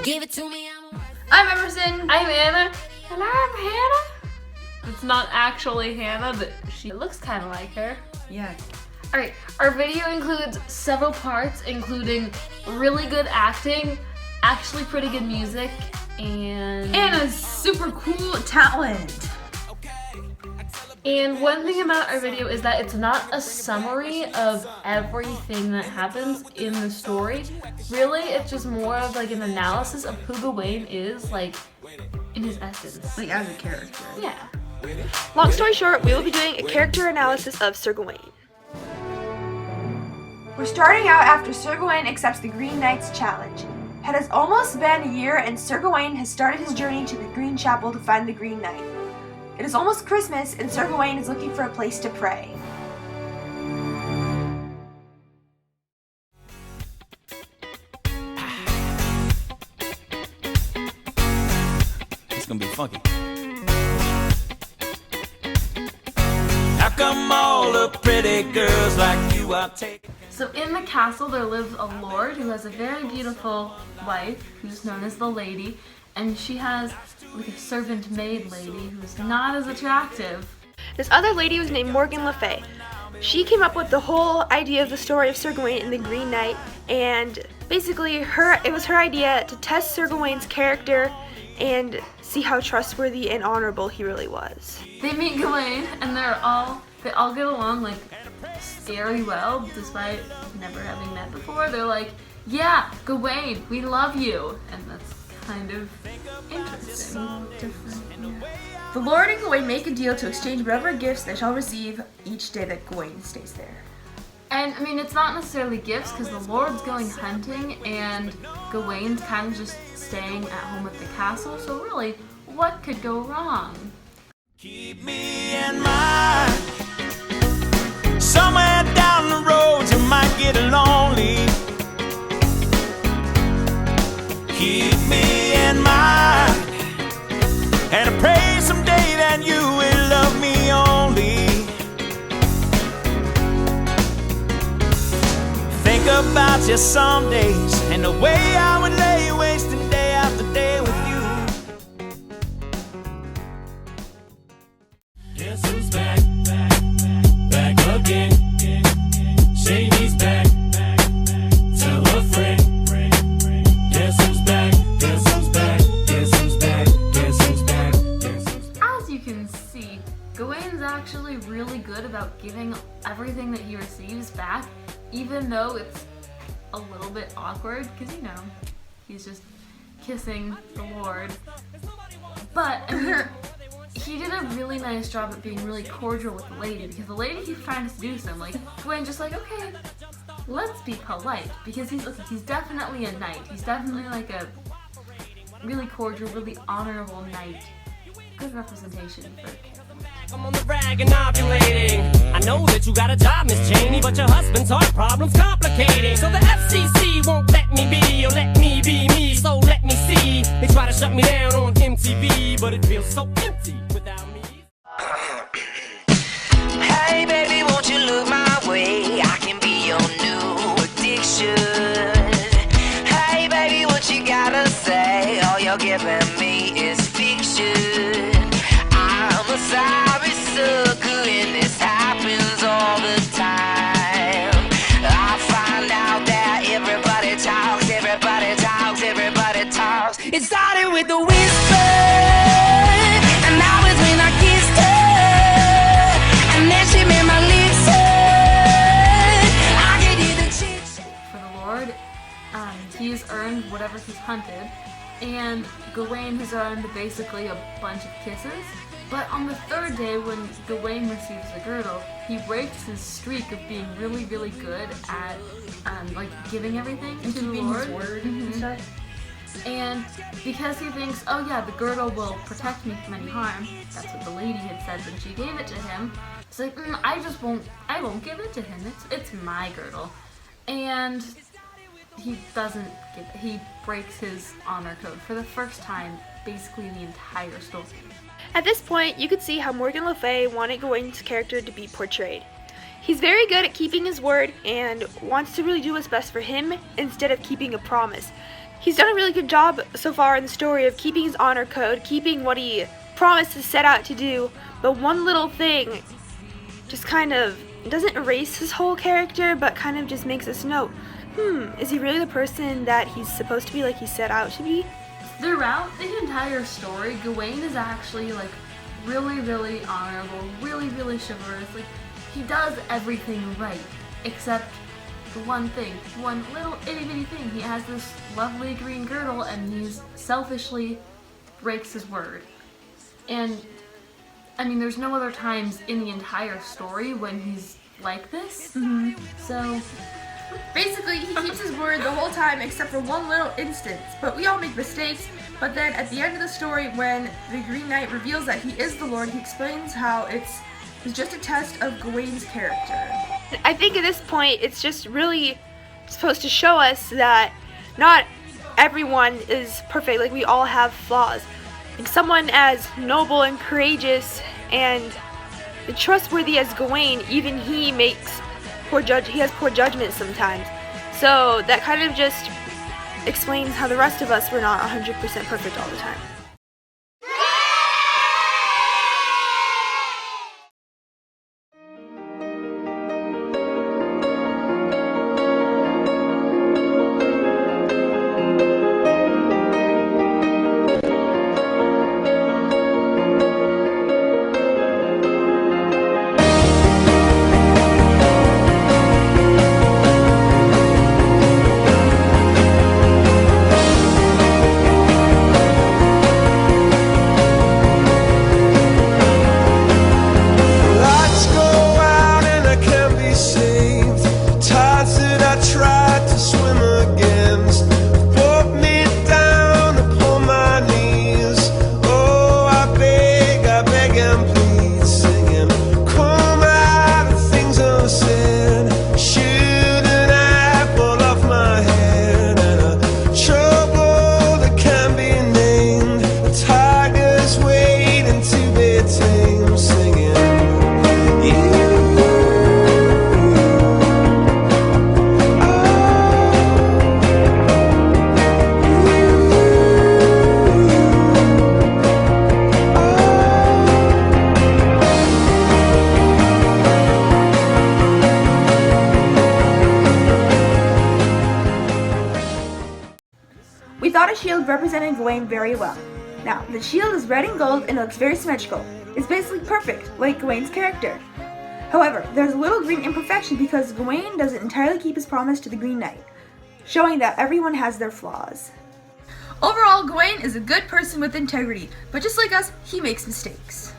Give it to me. I'm Emerson. I'm Anna. And I'm Hannah. It's not actually Hannah, but she looks kind of like her. Yeah. Alright, our video includes several parts, including really good acting, actually pretty good music, and a super cool talent. And one thing about our video is that it's not a summary of everything that happens in the story. Really, it's just more of like an analysis of who Gawain is, like, in his essence. Like, as a character. Yeah. Long story short, we will be doing a character analysis of Sir Gawain. We're starting out after Sir Gawain accepts the Green Knight's challenge. It has almost been a year and Sir Gawain has started his journey to the Green Chapel to find the Green Knight. It is almost Christmas and Sir Gawain is looking for a place to pray. It's gonna be funky. How come all the pretty girls like you are taking? So in the castle there lives a lord who has a very beautiful wife who's known as the Lady, and she has like a servant maid lady who's not as attractive. This other lady was named Morgan Le Fay. She came up with the whole idea of the story of Sir Gawain and the Green Knight, and basically it was her idea to test Sir Gawain's character and see how trustworthy and honorable he really was. They meet Gawain and they all get along like scary well, despite never having met before. They're like, yeah, Gawain, we love you, and that's kind of interesting. Different. Yeah. The Lord and Gawain make a deal to exchange whatever gifts they shall receive each day that Gawain stays there. And I mean, it's not necessarily gifts because the Lord's going hunting and Gawain's kind of just staying at home at the castle. So really, what could go wrong? Keep me in mind. Somewhere down the road you might get lonely. Keep me in mind. And I pray someday that you will love me only. Think about you some days and the way I would lay wasting day after day with you. Guess who's back, back again. Shady's back, tell a friend. Guess who's back, guess who's back, guess who's back, guess who's back, guess who's back. As you can see, Gawain's actually really good about giving everything that he receives back, even though it's a little bit awkward, because, you know, he's just kissing the Lord. But, I mean, he did a really nice job at being really cordial with the lady, because the lady keeps trying to seduce him. Like, Gawain just like, okay, let's be polite, because he's definitely a knight. He's definitely like a really cordial, really honorable knight. Good representation for a character. I'm on the rag and ovulating. I know that you got a job, Miss Cheney, but your husband's heart problem's complicating. So the FCC won't let me be, or let me be me, so let me see. They try to shut me down on MTV, but it feels so empty without me. Hey baby, won't you look my way? I can be your new addiction. Hey baby, what you gotta say? All you're giving me is fiction. I'm a sorry sucker and this happens all the time. I find out that everybody talks, everybody talks, everybody talks. It started with a whisper, and that was when I kissed her, and then she made my lips hurt. I could hear the chit-chat. For the Lord, he's earned whatever he's hunted, and Gawain has earned basically a bunch of kisses. But on the third day, when Gawain receives the girdle, he breaks his streak of being really, really good at like giving everything to the Lord. His word and stuff. And because he thinks, oh yeah, the girdle will protect me from any harm, that's what the lady had said when she gave it to him. It's like, I won't give it to him. It's my girdle. And he doesn't give it. He breaks his honor code for the first time, basically in the entire story. At this point, you could see how Morgan Le Fay wanted Gawain's character to be portrayed. He's very good at keeping his word and wants to really do what's best for him instead of keeping a promise. He's done a really good job so far in the story of keeping his honor code, keeping what he promised to set out to do, but one little thing just kind of doesn't erase his whole character, but kind of just makes us know, is he really the person that he's supposed to be, like he set out to be? Throughout the entire story, Gawain is actually like really, really honorable, really, really chivalrous. Like, he does everything right, except the one thing, one little itty bitty thing. He has this lovely green girdle and he's selfishly breaks his word. And I mean, there's no other times in the entire story when he's like this. So Basically, he keeps his word the whole time except for one little instance. But we all make mistakes. But then at the end of the story, when the Green Knight reveals that he is the Lord, he explains how it's just a test of Gawain's character. I think at this point, it's just really supposed to show us that not everyone is perfect. Like, we all have flaws. Like, someone as noble and courageous and trustworthy as Gawain, even he has poor judgment sometimes. So that kind of just explains how the rest of us were not 100% perfect all the time. We thought a shield represented Gawain very well. Now, the shield is red and gold and it looks very symmetrical. It's basically perfect, like Gawain's character. However, there's a little green imperfection because Gawain doesn't entirely keep his promise to the Green Knight, showing that everyone has their flaws. Overall, Gawain is a good person with integrity, but just like us, he makes mistakes.